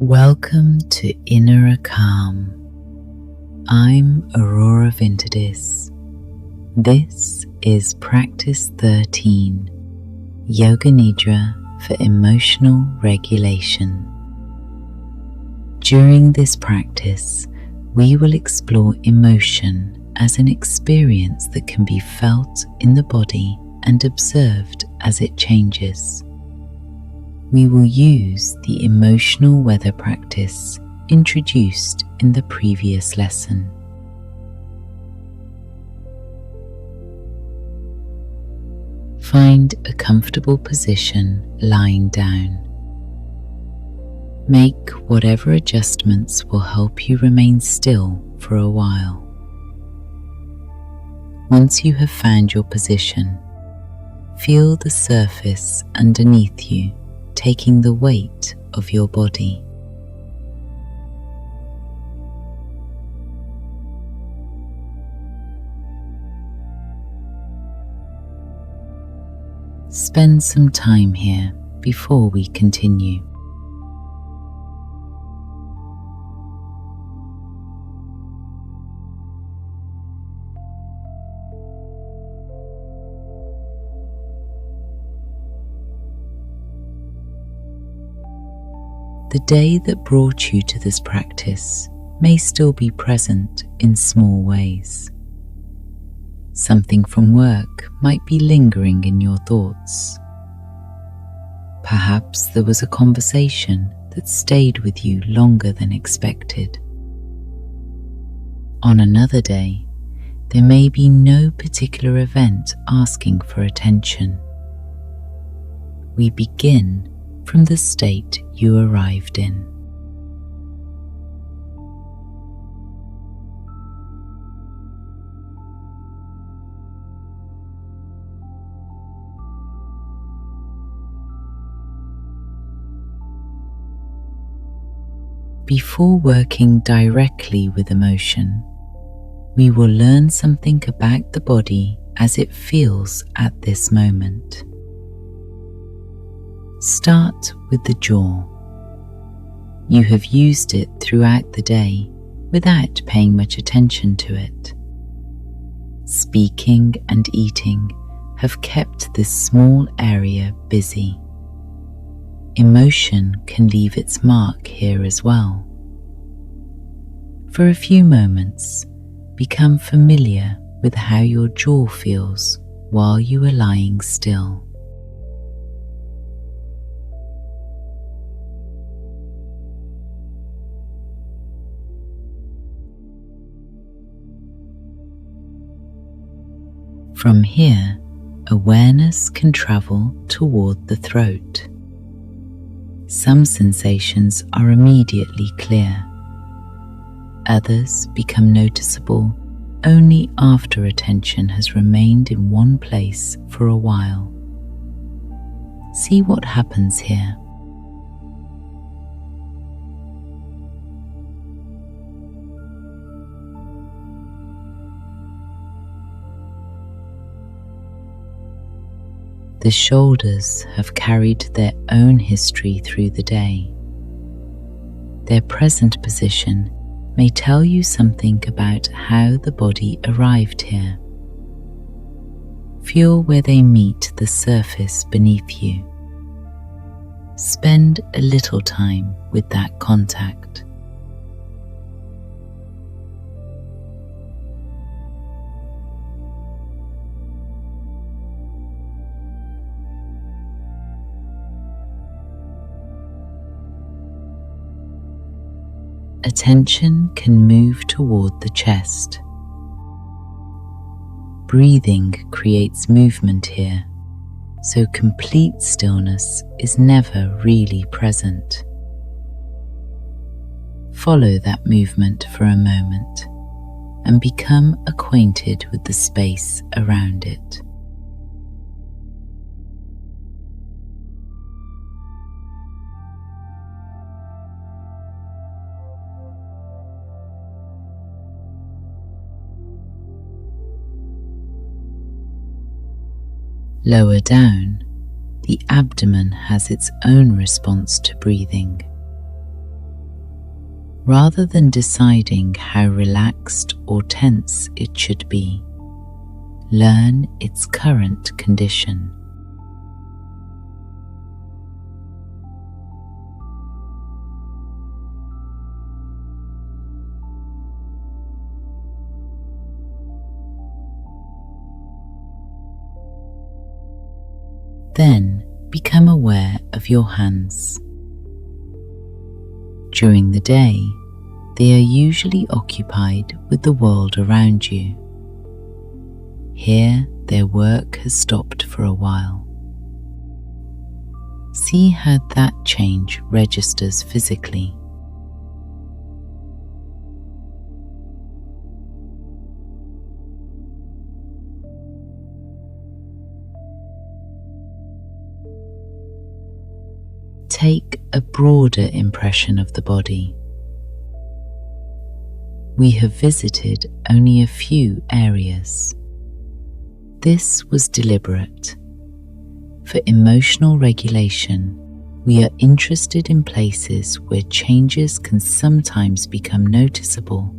Welcome to Innera Calm. I'm Aurora Vinterdis. This is Practice 13, Yoga Nidra for emotional regulation. During this practice, we will explore emotion as an experience that can be felt in the body and observed as it changes. We will use the emotional weather practice introduced in the previous lesson. Find a comfortable position lying down. Make whatever adjustments will help you remain still for a while. Once you have found your position, feel the surface underneath you taking the weight of your body. Spend some time here before we continue. The day that brought you to this practice may still be present in small ways. Something from work might be lingering in your thoughts. Perhaps there was a conversation that stayed with you longer than expected. On another day, there may be no particular event asking for attention. We begin from the state you arrived in. Before working directly with emotion, we will learn something about the body as it feels at this moment. Start with the jaw. You have used it throughout the day without paying much attention to it. Speaking and eating have kept this small area busy. Emotion can leave its mark here as well. For a few moments, become familiar with how your jaw feels while you are lying still. From here, awareness can travel toward the throat. Some sensations are immediately clear. Others become noticeable only after attention has remained in one place for a while. See what happens here. The shoulders have carried their own history through the day. Their present position may tell you something about how the body arrived here. Feel where they meet the surface beneath you. Spend a little time with that contact. Attention can move toward the chest. Breathing creates movement here, so complete stillness is never really present. Follow that movement for a moment and become acquainted with the space around it. Lower down, the abdomen has its own response to breathing. rather than deciding how relaxed or tense it should be. Learn its current condition. Then become aware of your hands. During the day, they are usually occupied with the world around you. Here, their work has stopped for a while. See how that change registers physically. Take a broader impression of the body. We have visited only a few areas. This was deliberate. For emotional regulation, we are interested in places where changes can sometimes become noticeable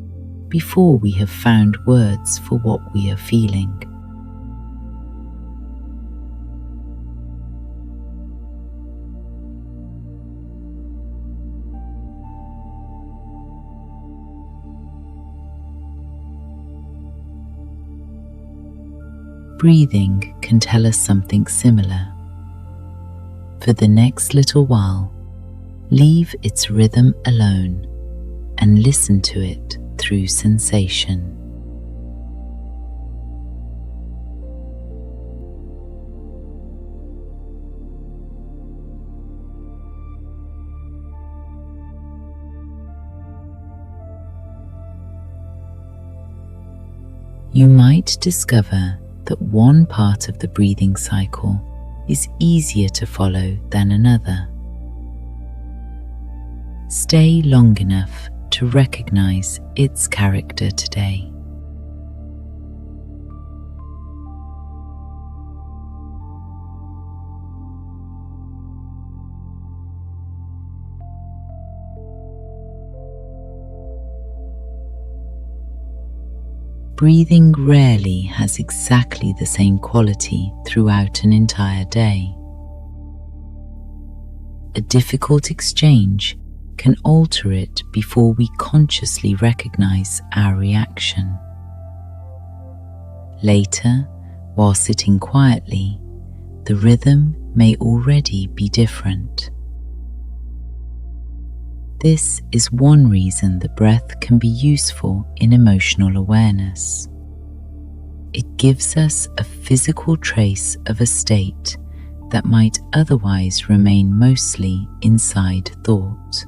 before we have found words for what we are feeling. Breathing can tell us something similar. For the next little while, leave its rhythm alone and listen to it through sensation. You might discover that one part of the breathing cycle is easier to follow than another. Stay long enough to recognize its character today. Breathing rarely has exactly the same quality throughout an entire day. A difficult exchange can alter it before we consciously recognize our reaction. Later, while sitting quietly, the rhythm may already be different. This is one reason the breath can be useful in emotional awareness. It gives us a physical trace of a state that might otherwise remain mostly inside thought.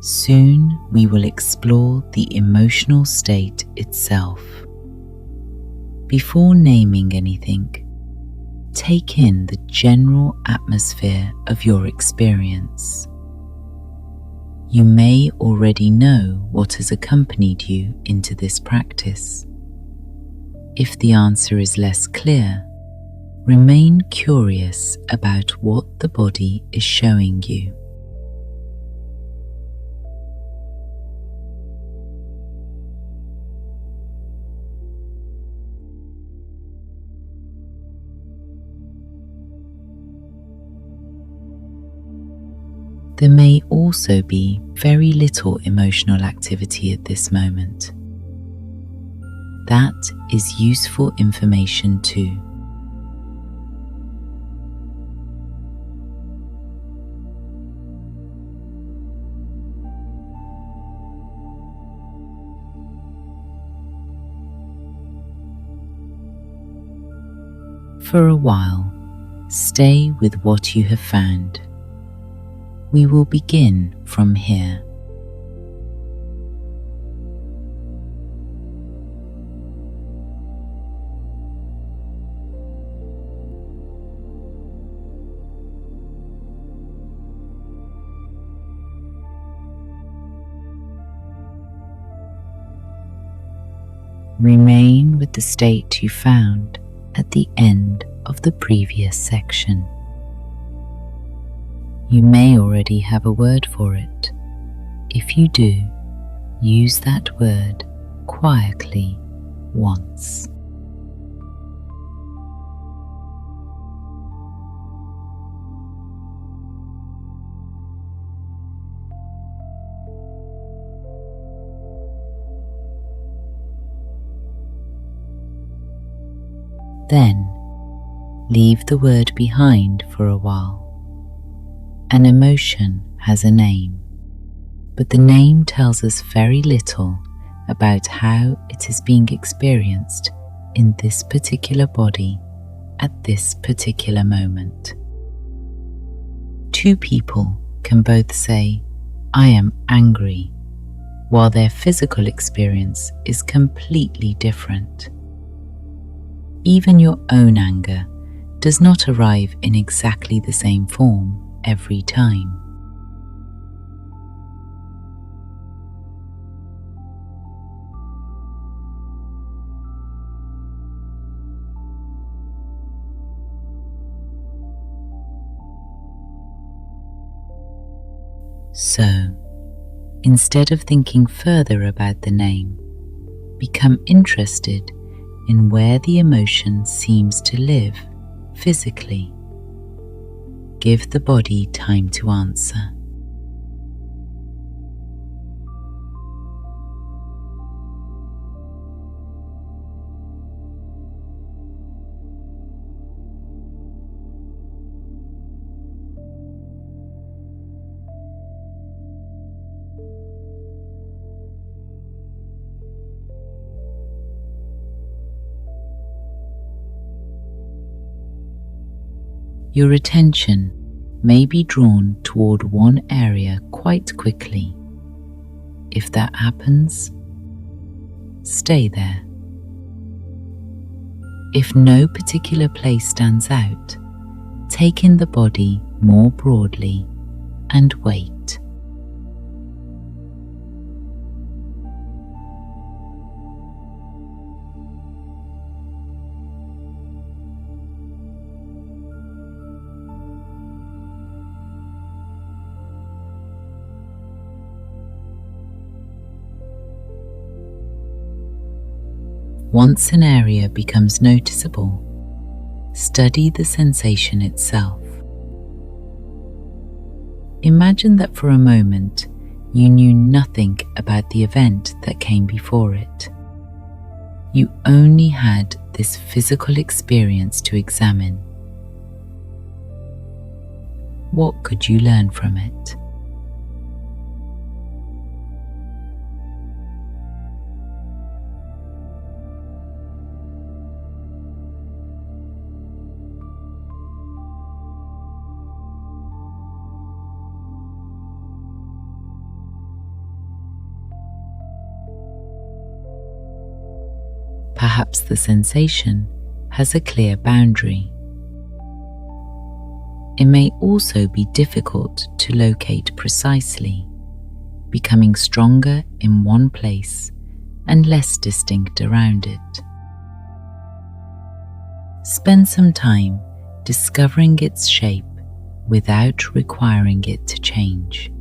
Soon we will explore the emotional state itself. Before naming anything, take in the general atmosphere of your experience. You may already know what has accompanied you into this practice. If the answer is less clear, remain curious about what the body is showing you. There may also be very little emotional activity at this moment. That is useful information too. For a while, stay with what you have found. We will begin from here. Remain with the state you found at the end of the previous section. You may already have a word for it. If you do, use that word quietly once. Then, leave the word behind for a while. An emotion has a name, but the name tells us very little about how it is being experienced in this particular body at this particular moment. Two people can both say, "I am angry," while their physical experience is completely different. Even your own anger does not arrive in exactly the same form every time. So, instead of thinking further about the name, become interested in where the emotion seems to live physically. Give the body time to answer. Your attention may be drawn toward one area quite quickly. If that happens, stay there. If no particular place stands out, take in the body more broadly and wait. Once an area becomes noticeable, study the sensation itself. Imagine that for a moment you knew nothing about the event that came before it. You only had this physical experience to examine. What could you learn from it? Perhaps the sensation has a clear boundary. It may also be difficult to locate precisely, becoming stronger in one place and less distinct around it. Spend some time discovering its shape without requiring it to change.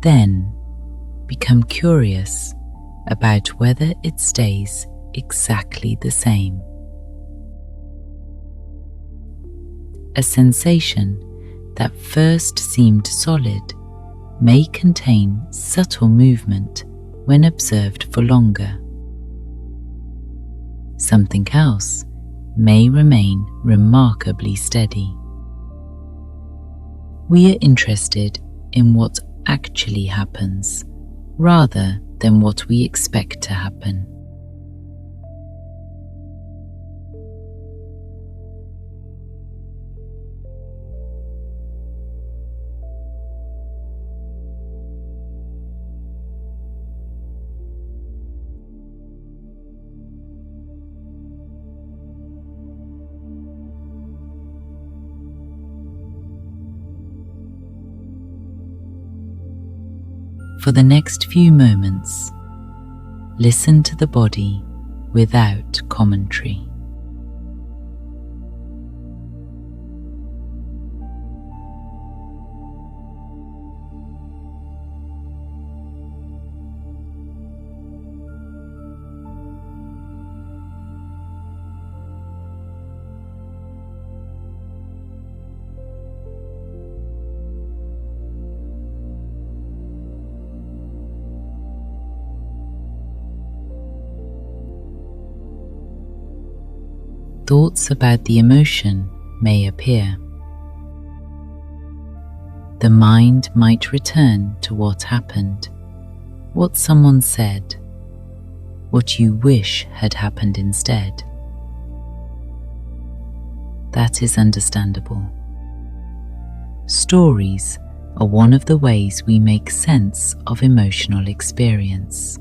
Then, become curious about whether it stays exactly the same. A sensation that first seemed solid may contain subtle movement when observed for longer. Something else may remain remarkably steady. We are interested in what actually happens rather than what we expect to happen. For the next few moments, listen to the body without commentary. Thoughts about the emotion may appear. The mind might return to what happened, what someone said, what you wish had happened instead. That is understandable. Stories are one of the ways we make sense of emotional experience.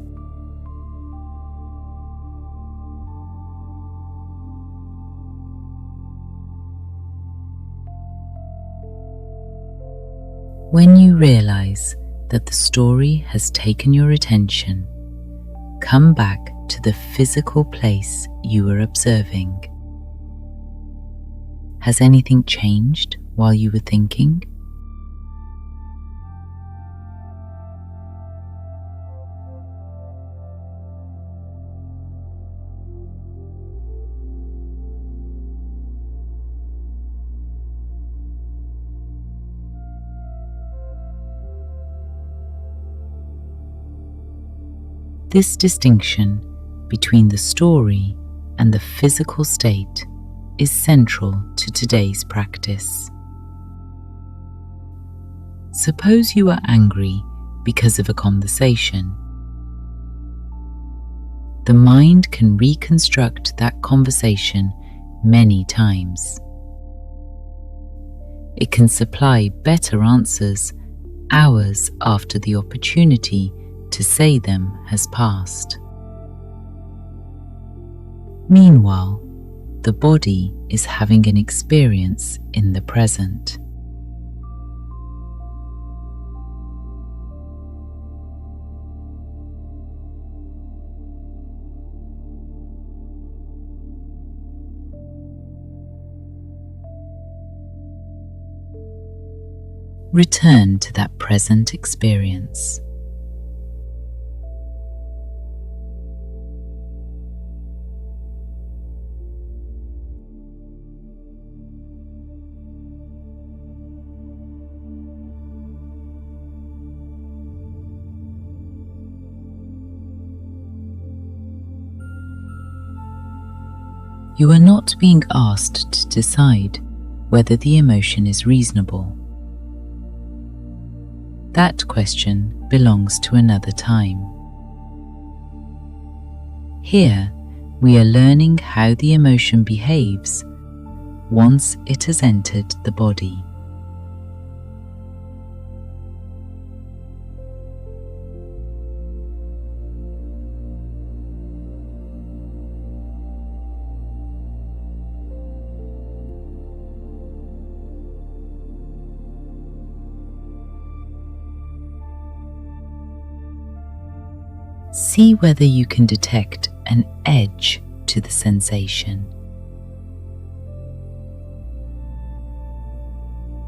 When you realize that the story has taken your attention, come back to the physical place you were observing. Has anything changed while you were thinking? This distinction between the story and the physical state is central to today's practice. Suppose you are angry because of a conversation. The mind can reconstruct that conversation many times. It can supply better answers hours after the opportunity to say them has passed. Meanwhile, the body is having an experience in the present. Return to that present experience. You are not being asked to decide whether the emotion is reasonable. That question belongs to another time. Here, we are learning how the emotion behaves once it has entered the body. See whether you can detect an edge to the sensation.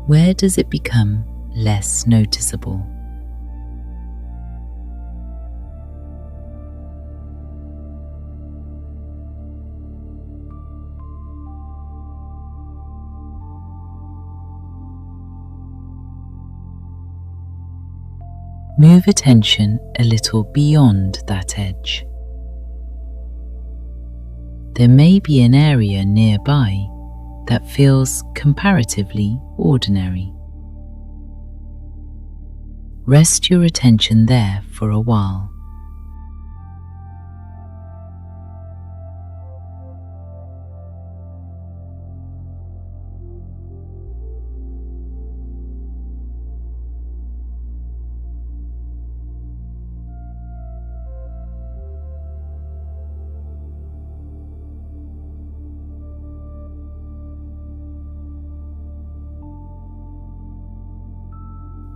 Where does it become less noticeable? Move attention a little beyond that edge. There may be an area nearby that feels comparatively ordinary. Rest your attention there for a while.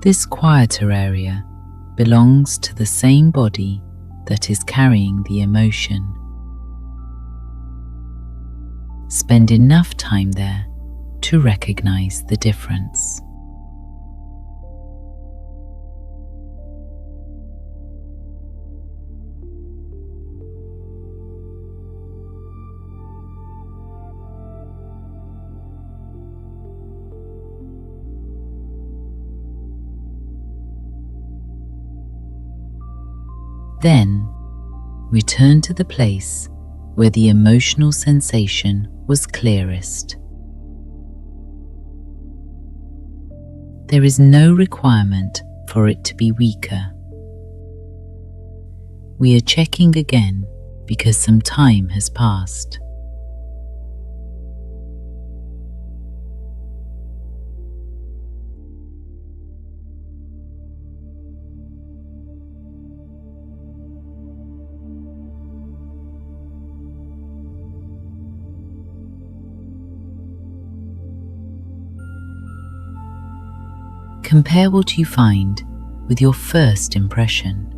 This quieter area belongs to the same body that is carrying the emotion. Spend enough time there to recognize the difference. Then, return to the place where the emotional sensation was clearest. There is no requirement for it to be weaker. We are checking again because some time has passed. Compare what you find with your first impression.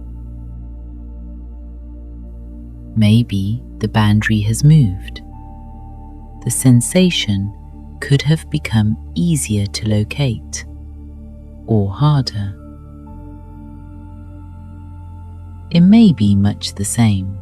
Maybe the boundary has moved. The sensation could have become easier to locate or harder. It may be much the same.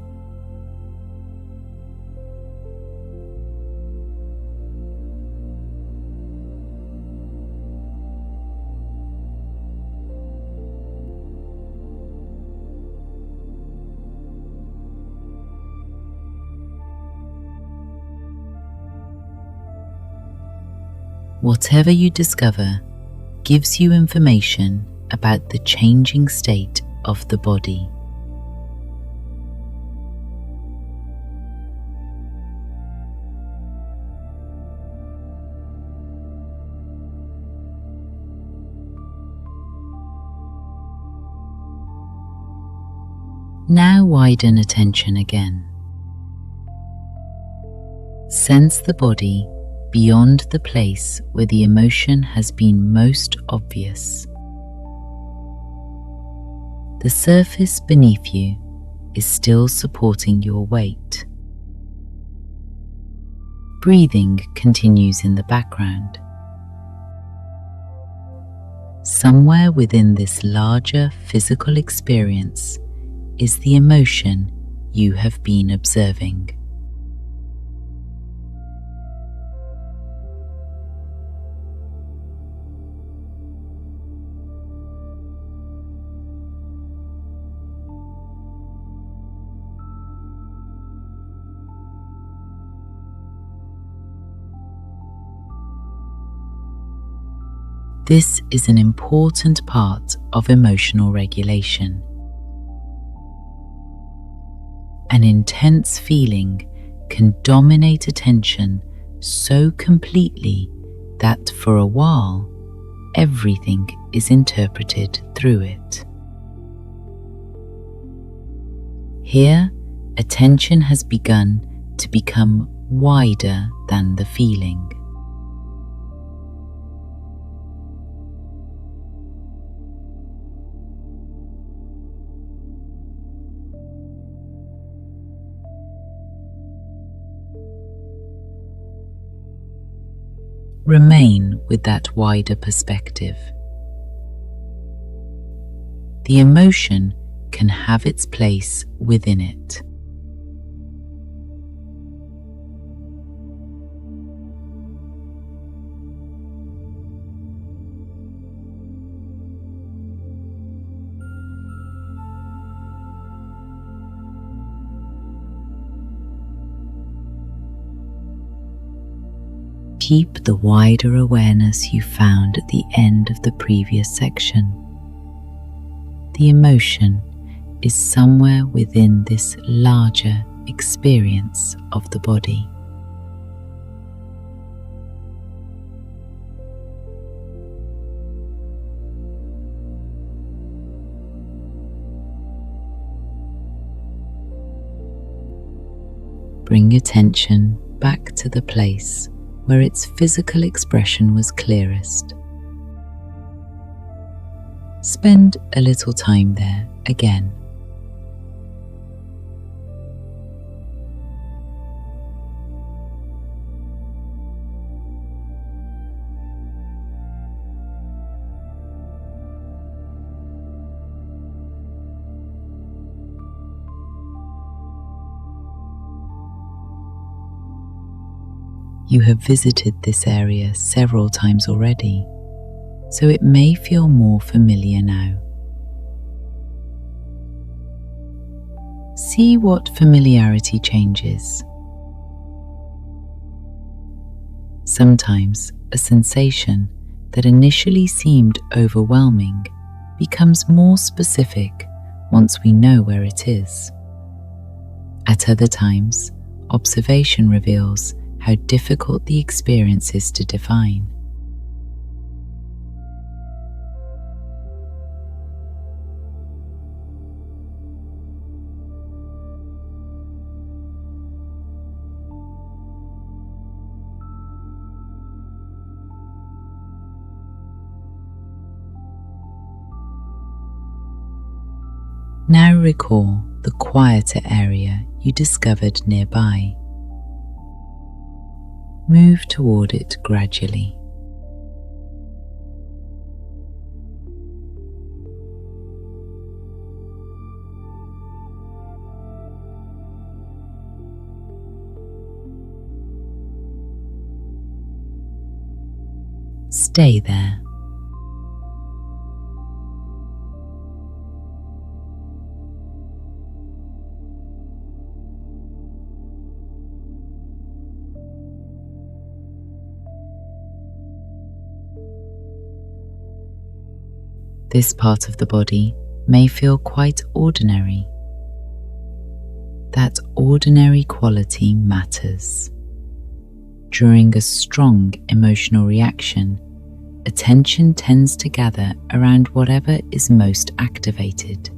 Whatever you discover gives you information about the changing state of the body. Now widen attention again. Sense the body beyond the place where the emotion has been most obvious. The surface beneath you is still supporting your weight. Breathing continues in the background. Somewhere within this larger physical experience is the emotion you have been observing. This is an important part of emotional regulation. An intense feeling can dominate attention so completely that for a while, everything is interpreted through it. Here, attention has begun to become wider than the feeling. Remain with that wider perspective. The emotion can have its place within it. Keep the wider awareness you found at the end of the previous section. The emotion is somewhere within this larger experience of the body. Bring attention back to the place where its physical expression was clearest. spend a little time there again. You have visited this area several times already, so it may feel more familiar now. See what familiarity changes. Sometimes a sensation that initially seemed overwhelming becomes more specific once we know where it is. At other times, observation reveals how difficult the experience is to define. Now recall the quieter area you discovered nearby. Move toward it gradually. Stay there. This part of the body may feel quite ordinary. That ordinary quality matters. During a strong emotional reaction, attention tends to gather around whatever is most activated.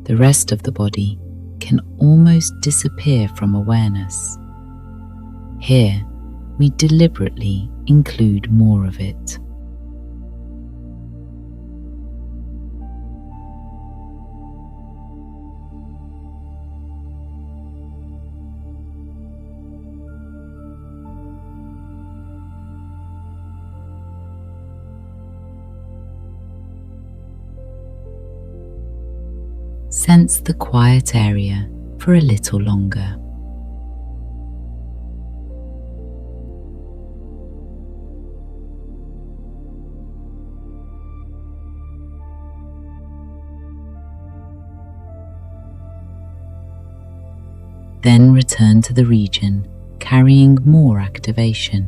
The rest of the body can almost disappear from awareness. Here, we deliberately include more of it. Sense the quiet area for a little longer. Then return to the region, carrying more activation.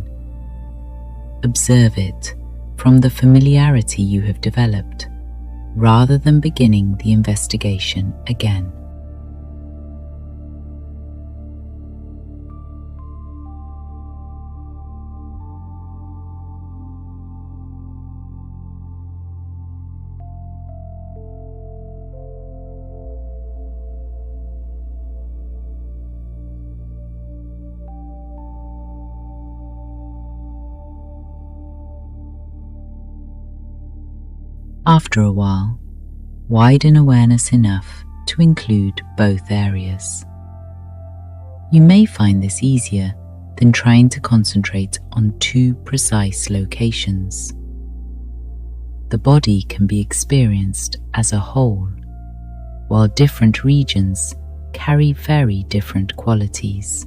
Observe it from the familiarity you have developed, rather than beginning the investigation again. After a while, widen awareness enough to include both areas. You may find this easier than trying to concentrate on two precise locations. The body can be experienced as a whole, while different regions carry very different qualities.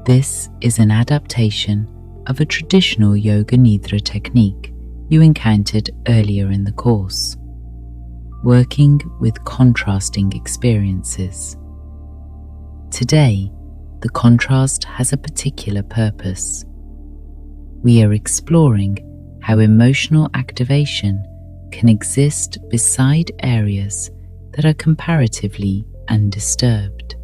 This is an adaptation of a traditional Yoga Nidra technique you encountered earlier in the course, working with contrasting experiences. Today, the contrast has a particular purpose. We are exploring how emotional activation can exist beside areas that are comparatively undisturbed.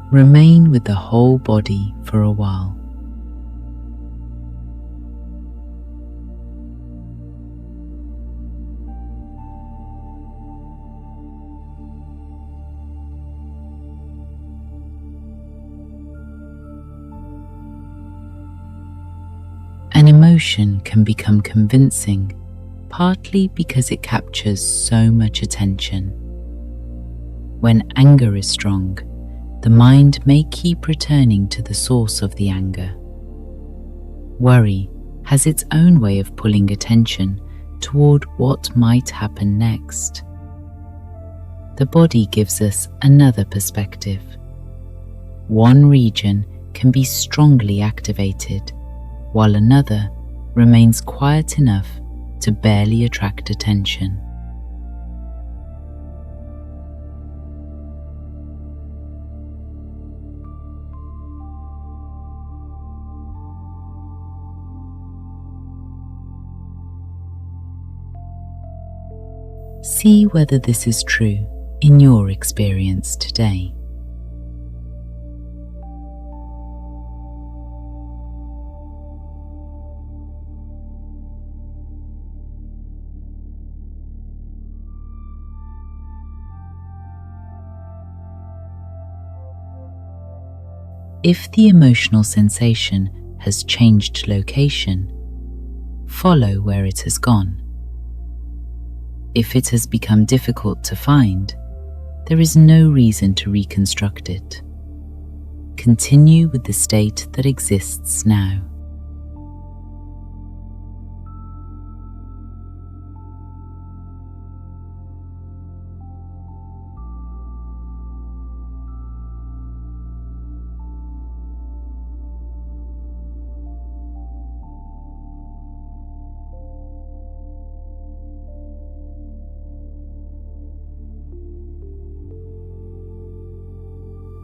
Remain with the whole body for a while. An emotion can become convincing, partly because it captures so much attention. When anger is strong, the mind may keep returning to the source of the anger. Worry has its own way of pulling attention toward what might happen next. The body gives us another perspective. One region can be strongly activated, while another remains quiet enough to barely attract attention. See whether this is true in your experience today. If the emotional sensation has changed location, follow where it has gone. If it has become difficult to find, there is no reason to reconstruct it. Continue with the state that exists now.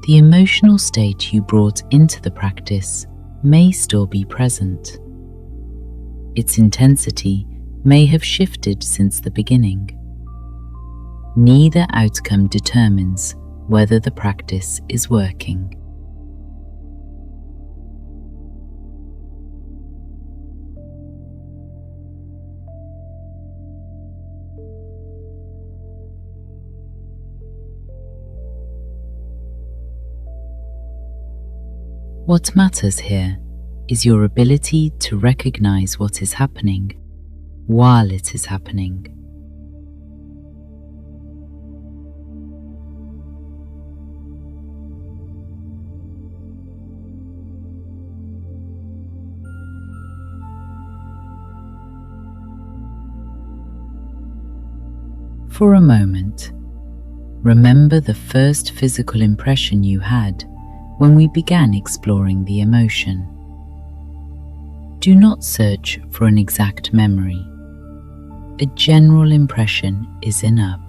The emotional state you brought into the practice may still be present. Its intensity may have shifted since the beginning. Neither outcome determines whether the practice is working. What matters here is your ability to recognize what is happening while it is happening. For a moment, remember the first physical impression you had when we began exploring the emotion. Do not search for an exact memory. A general impression is enough.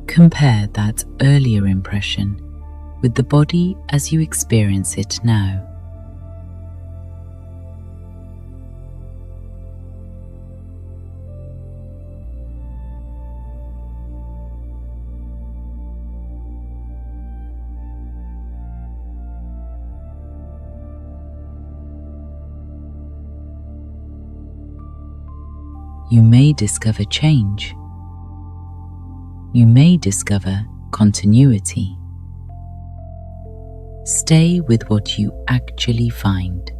Compare that earlier impression with the body as you experience it now. You may discover change. You may discover continuity. Stay with what you actually find.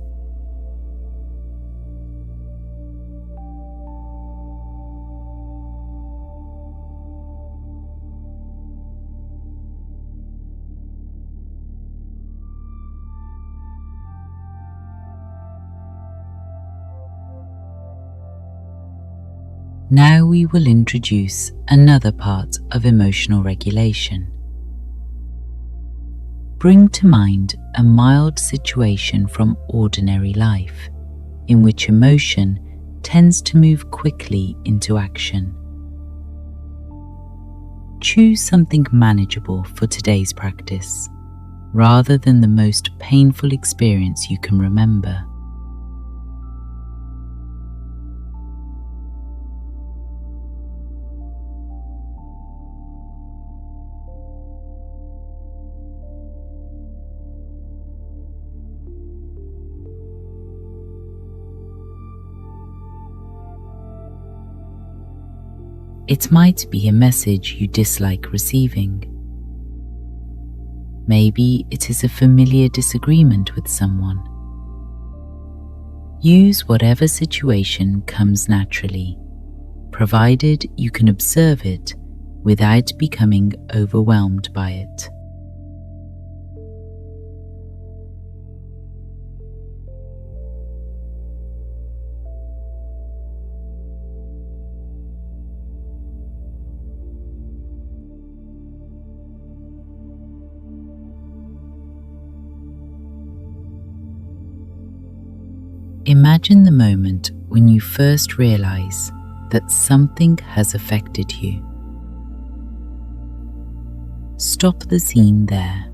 Now we will introduce another part of emotional regulation. Bring to mind a mild situation from ordinary life, in which emotion tends to move quickly into action. Choose something manageable for today's practice, rather than the most painful experience you can remember. It might be a message you dislike receiving. Maybe it is a familiar disagreement with someone. Use whatever situation comes naturally, provided you can observe it without becoming overwhelmed by it. Imagine the moment when you first realize that something has affected you. Stop the scene there.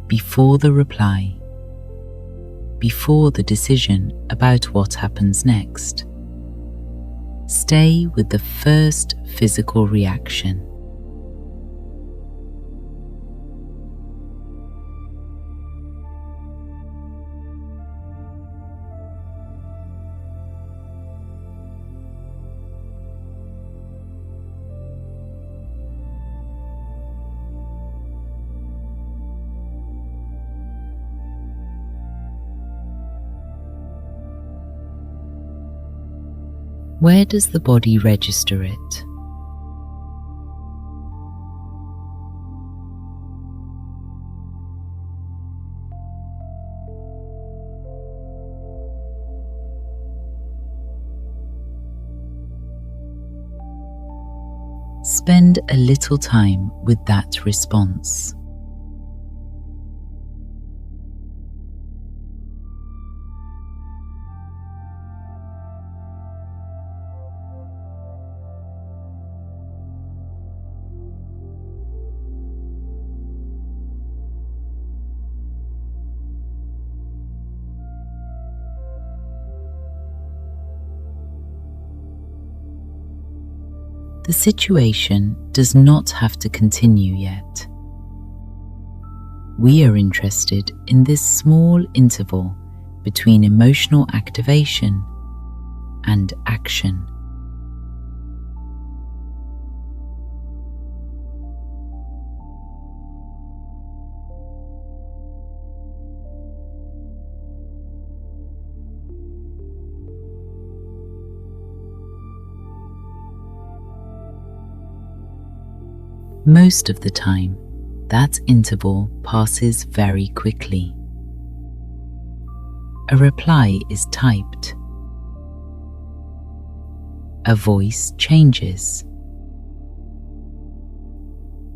Before the reply, before the decision about what happens next, stay with the first physical reaction. Where does the body register it? Spend a little time with that response. The situation does not have to continue yet. We are interested in this small interval between emotional activation and action. Most of the time, that interval passes very quickly. A reply is typed. A voice changes.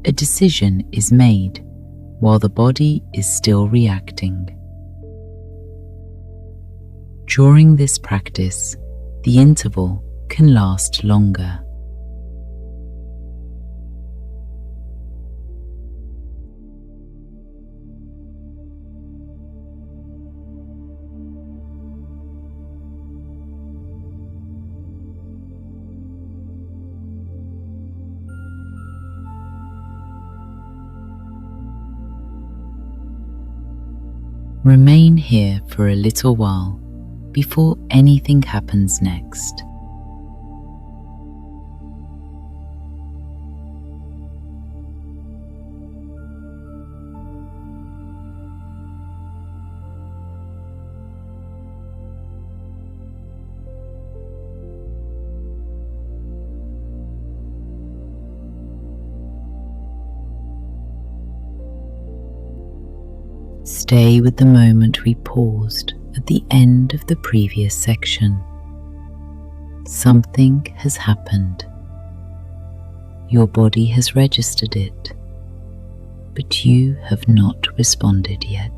A decision is made while the body is still reacting. During this practice, the interval can last longer. Remain here for a little while before anything happens next. Stay with the moment we paused at the end of the previous section. Something has happened. Your body has registered it, but you have not responded yet.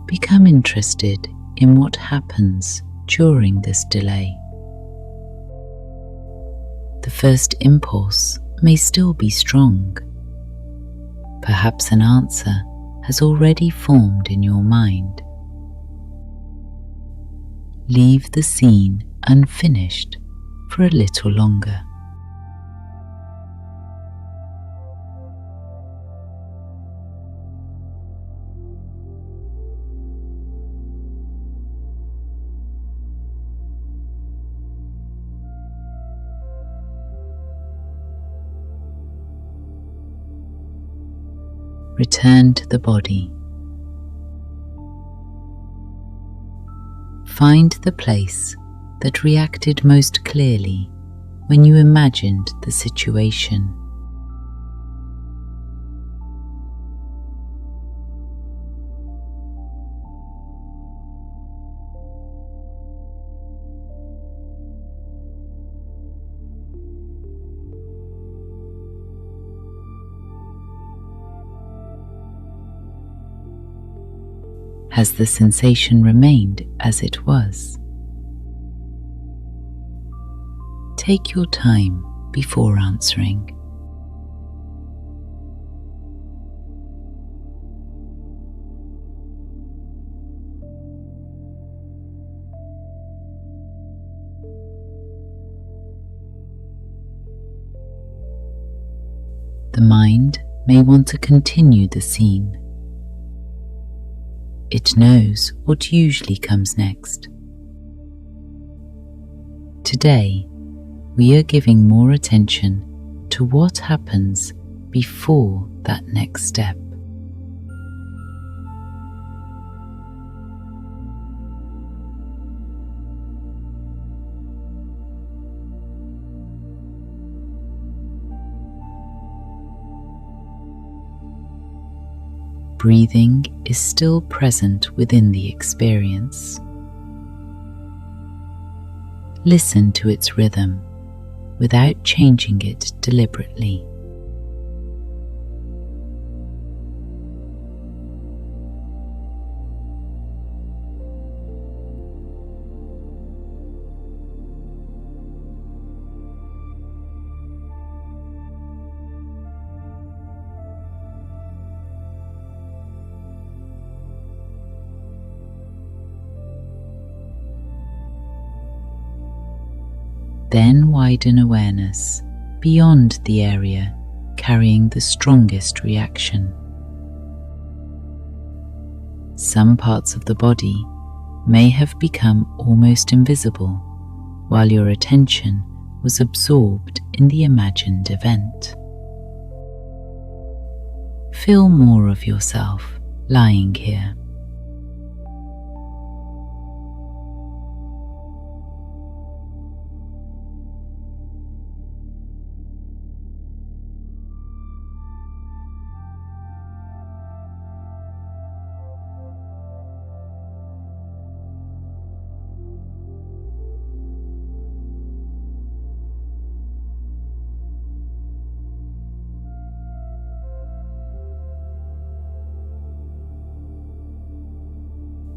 Become interested in what happens during this delay. The first impulse may still be strong. Perhaps an answer has already formed in your mind. Leave the scene unfinished for a little longer. Return to the body. Find the place that reacted most clearly when you imagined the situation. Has the sensation remained as it was? Take your time before answering. The mind may want to continue the scene. It knows what usually comes next. Today, we are giving more attention to what happens before that next step. Breathing is still present within the experience. Listen to its rhythm without changing it deliberately. Then widen awareness beyond the area carrying the strongest reaction. Some parts of the body may have become almost invisible while your attention was absorbed in the imagined event. Feel more of yourself lying here.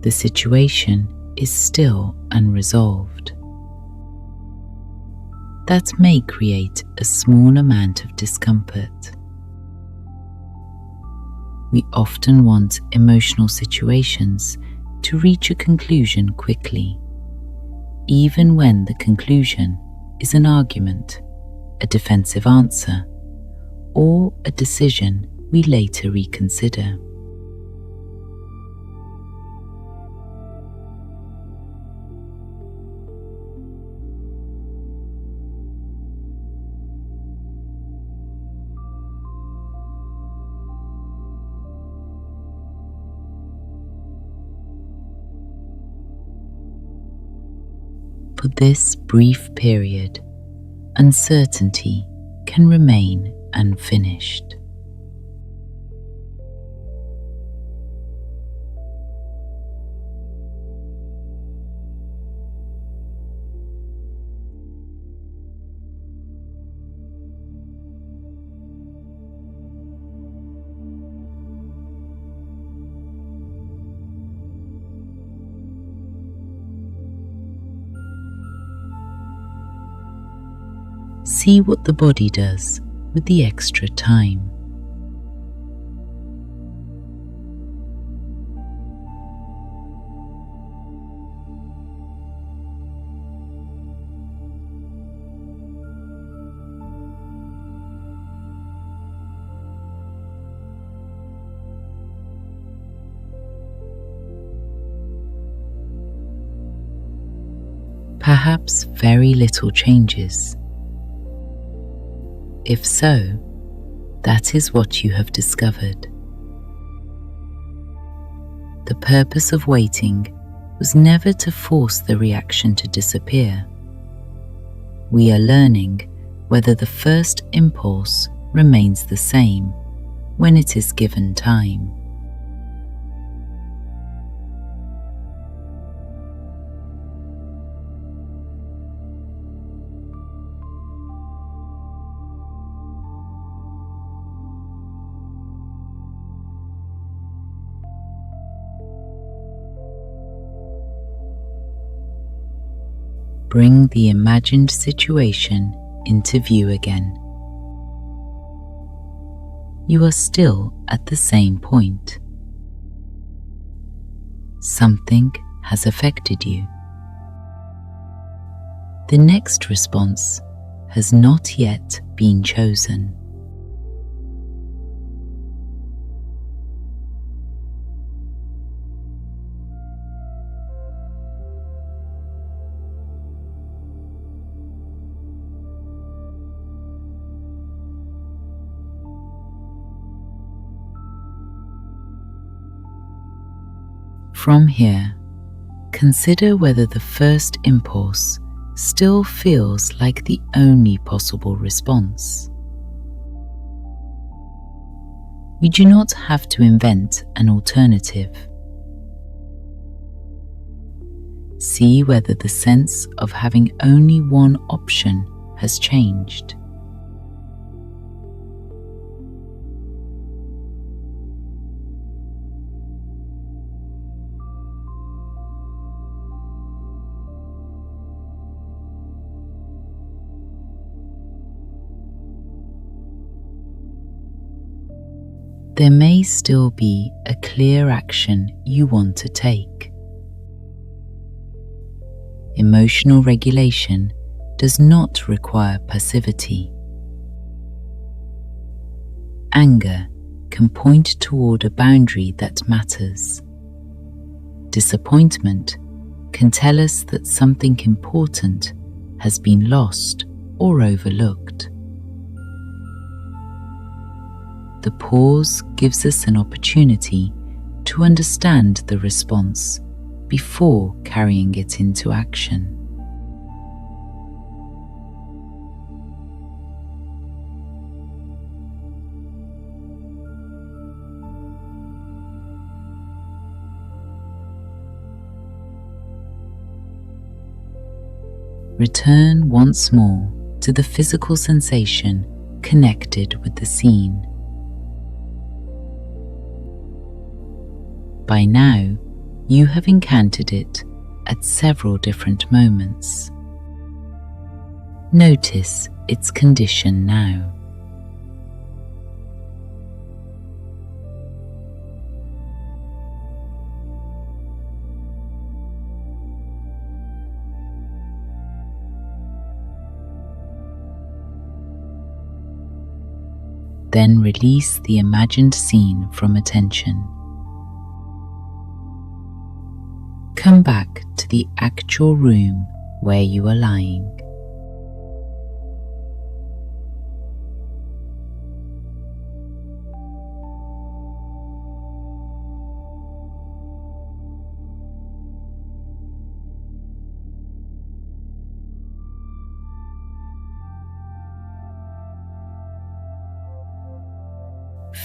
The situation is still unresolved. That may create a small amount of discomfort. We often want emotional situations to reach a conclusion quickly, even when the conclusion is an argument, a defensive answer, or a decision we later reconsider. For this brief period, uncertainty can remain unfinished. See what the body does with the extra time. Perhaps very little changes. If so, that is what you have discovered. The purpose of waiting was never to force the reaction to disappear. We are learning whether the first impulse remains the same when it is given time. Bring the imagined situation into view again. You are still at the same point. Something has affected you. The next response has not yet been chosen. From here, consider whether the first impulse still feels like the only possible response. You do not have to invent an alternative. See whether the sense of having only one option has changed. There may still be a clear action you want to take. Emotional regulation does not require passivity. Anger can point toward a boundary that matters. Disappointment can tell us that something important has been lost or overlooked. The pause gives us an opportunity to understand the response before carrying it into action. Return once more to the physical sensation connected with the scene. By now, you have encountered it at several different moments. Notice its condition now. Then release the imagined scene from attention. Come back to the actual room where you are lying.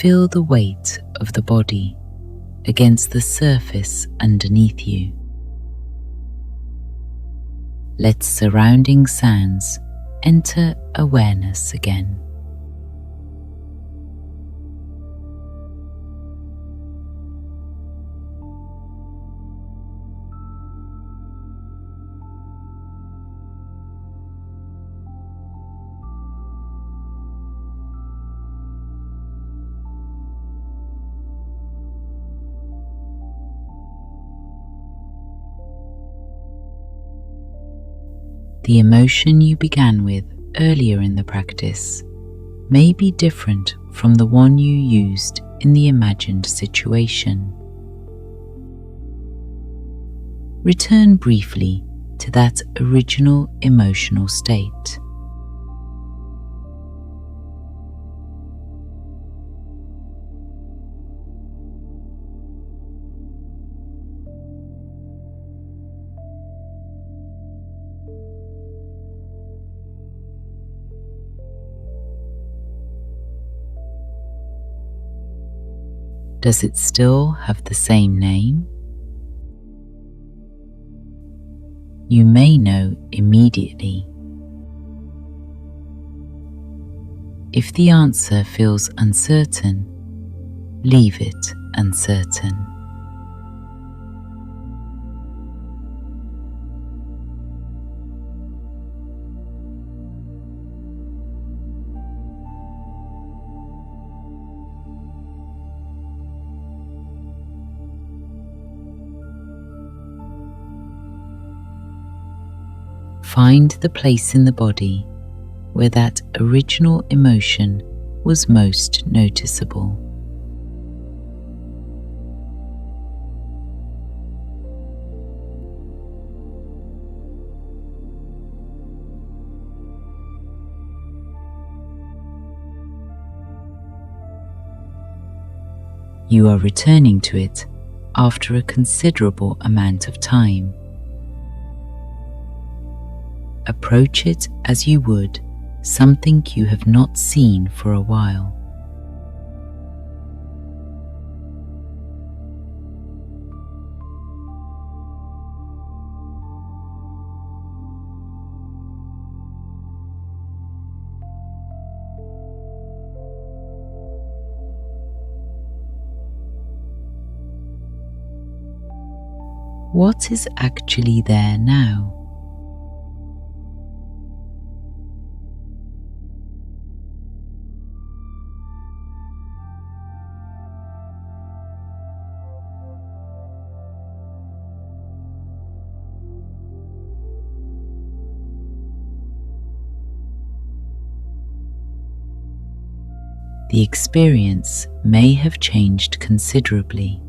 feel the weight of the body against the surface underneath you. Let surrounding sounds enter awareness again. The emotion you began with earlier in the practice may be different from the one you used in the imagined situation. Return briefly to that original emotional state. Does it still have the same name? You may know immediately. If the answer feels uncertain, leave it uncertain. Find the place in the body where that original emotion was most noticeable. You are returning to it after a considerable amount of time. Approach it as you would something you have not seen for a while. What is actually there now? The experience may have changed considerably.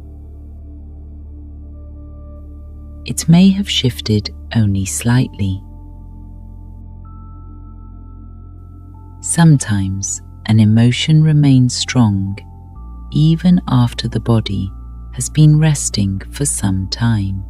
It may have shifted only slightly. Sometimes an emotion remains strong even after the body has been resting for some time.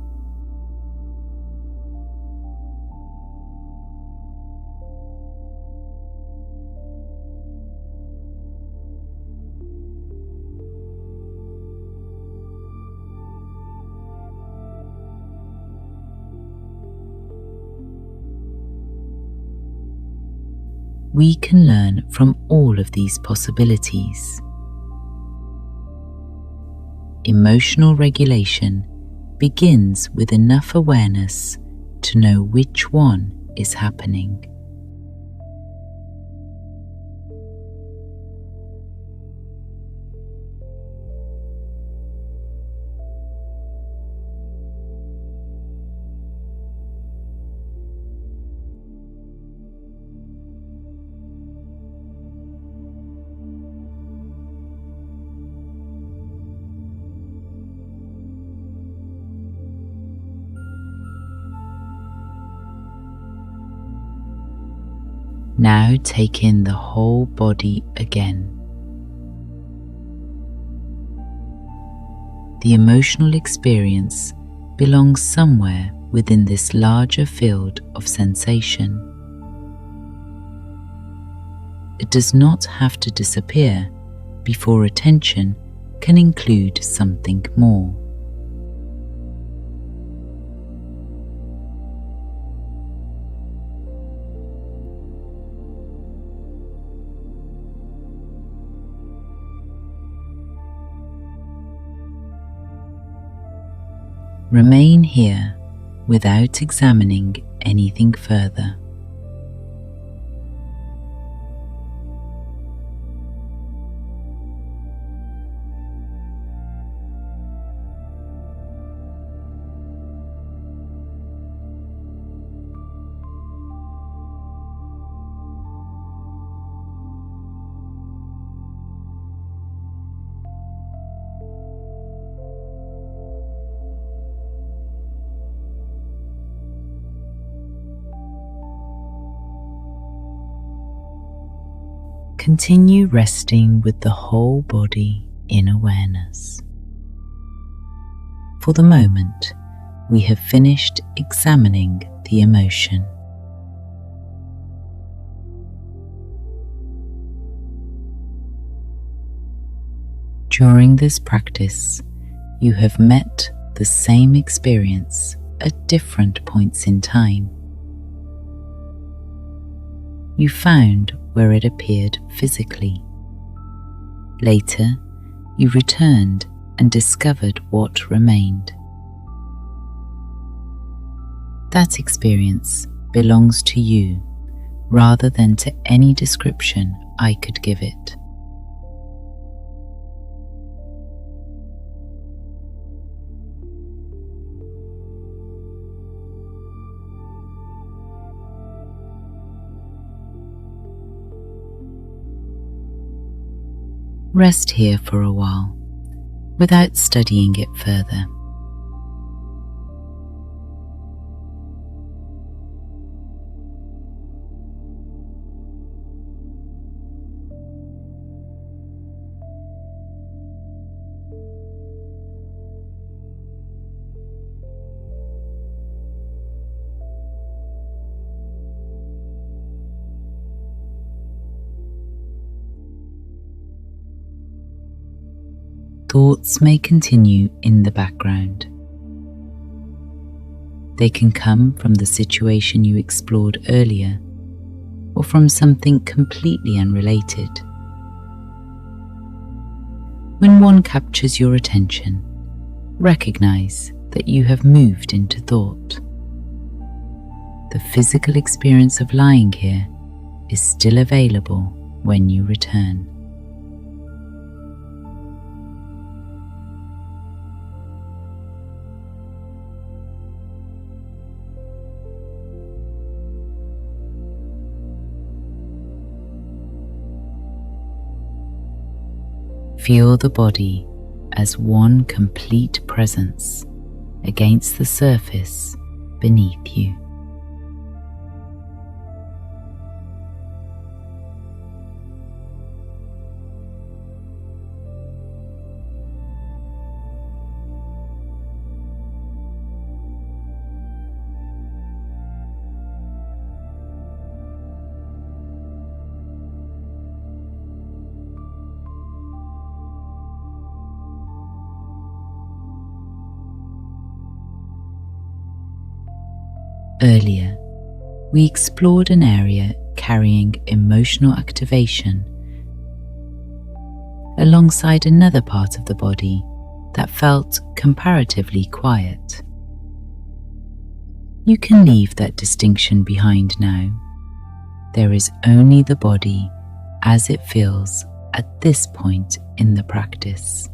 We can learn from all of these possibilities. Emotional regulation begins with enough awareness to know which one is happening. Now take in the whole body again. The emotional experience belongs somewhere within this larger field of sensation. It does not have to disappear before attention can include something more. Remain here without examining anything further. Continue resting with the whole body in awareness. For the moment, we have finished examining the emotion. During this practice, you have met the same experience at different points in time. You found where it appeared physically. Later, you returned and discovered what remained. That experience belongs to you rather than to any description I could give it. Rest here for a while, without studying it further. Thoughts may continue in the background. They can come from the situation you explored earlier, or from something completely unrelated. When one captures your attention, recognize that you have moved into thought. The physical experience of lying here is still available when you return. Feel the body as one complete presence against the surface beneath you. Earlier, we explored an area carrying emotional activation alongside another part of the body that felt comparatively quiet. You can leave that distinction behind now. There is only the body as it feels at this point in the practice.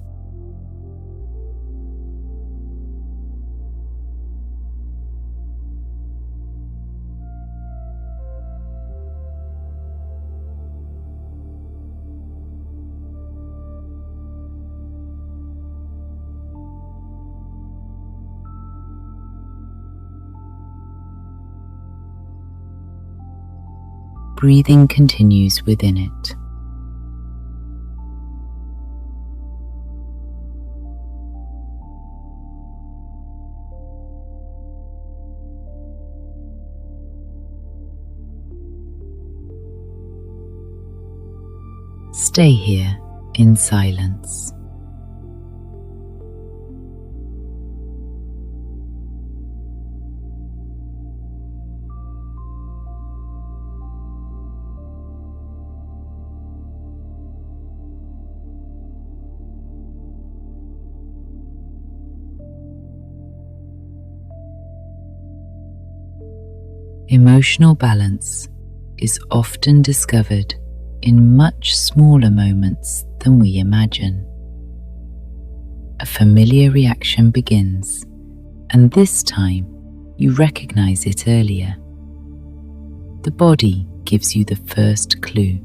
Breathing continues within it. Stay here in silence. Emotional balance is often discovered in much smaller moments than we imagine. A familiar reaction begins, and this time you recognize it earlier. The body gives you the first clue.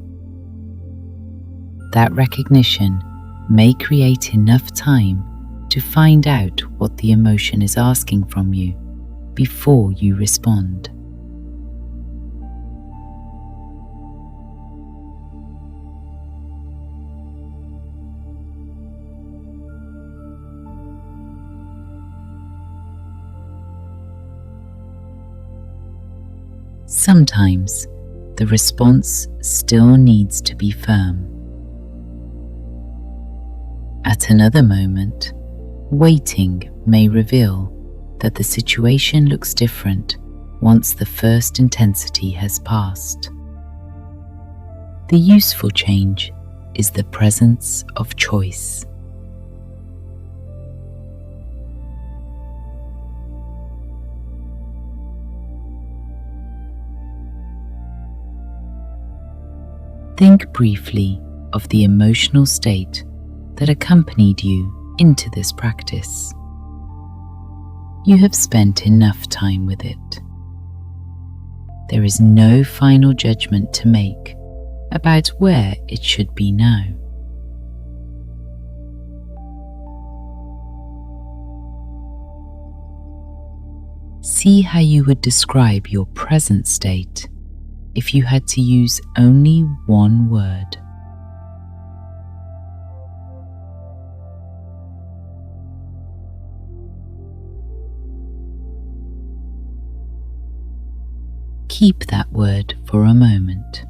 That recognition may create enough time to find out what the emotion is asking from you before you respond. Sometimes the response still needs to be firm. At another moment, waiting may reveal that the situation looks different once the first intensity has passed. The useful change is the presence of choice. Think briefly of the emotional state that accompanied you into this practice. You have spent enough time with it. There is no final judgment to make about where it should be now. See how you would describe your present state if you had to use only one word. Keep that word for a moment.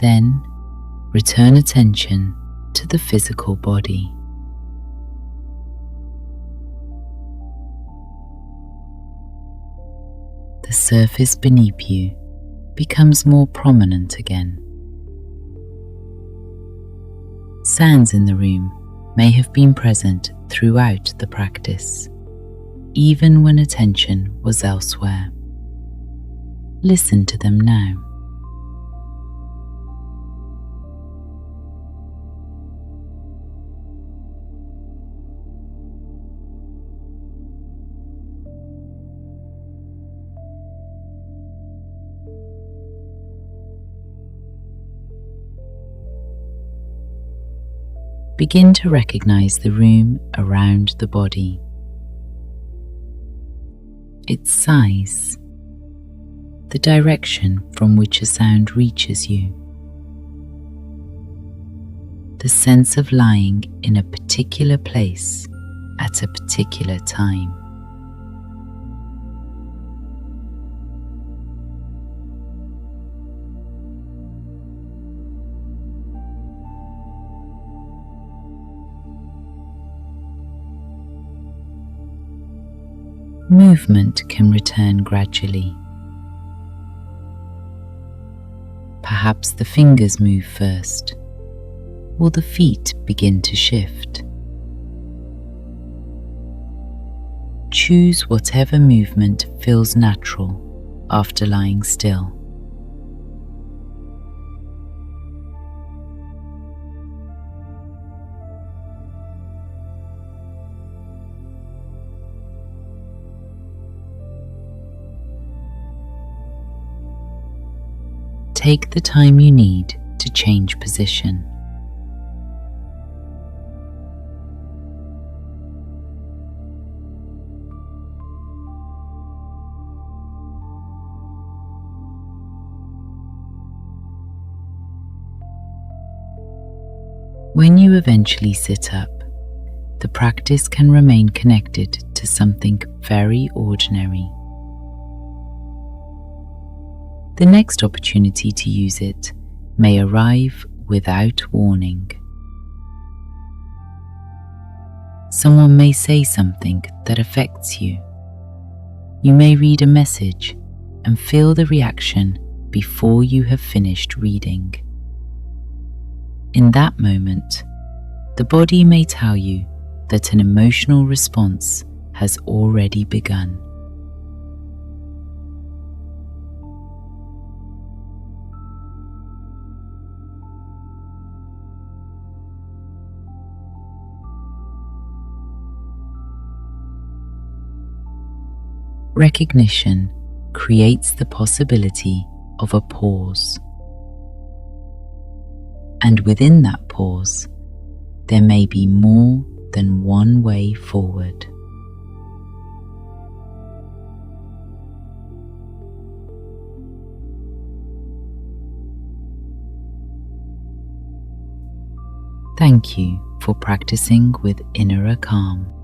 Then return attention to the physical body. The surface beneath you becomes more prominent again. Sounds in the room may have been present throughout the practice, even when attention was elsewhere. Listen to them now. Begin to recognize the room around the body, its size, the direction from which a sound reaches you, the sense of lying in a particular place at a particular time. Movement can return gradually. Perhaps the fingers move first, or the feet begin to shift. Choose whatever movement feels natural after lying still. Take the time you need to change position. When you eventually sit up, the practice can remain connected to something very ordinary. The next opportunity to use it may arrive without warning. Someone may say something that affects you. You may read a message and feel the reaction before you have finished reading. In that moment, the body may tell you that an emotional response has already begun. Recognition creates the possibility of a pause. And within that pause, there may be more than one way forward. Thank you for practicing with Innera Calm.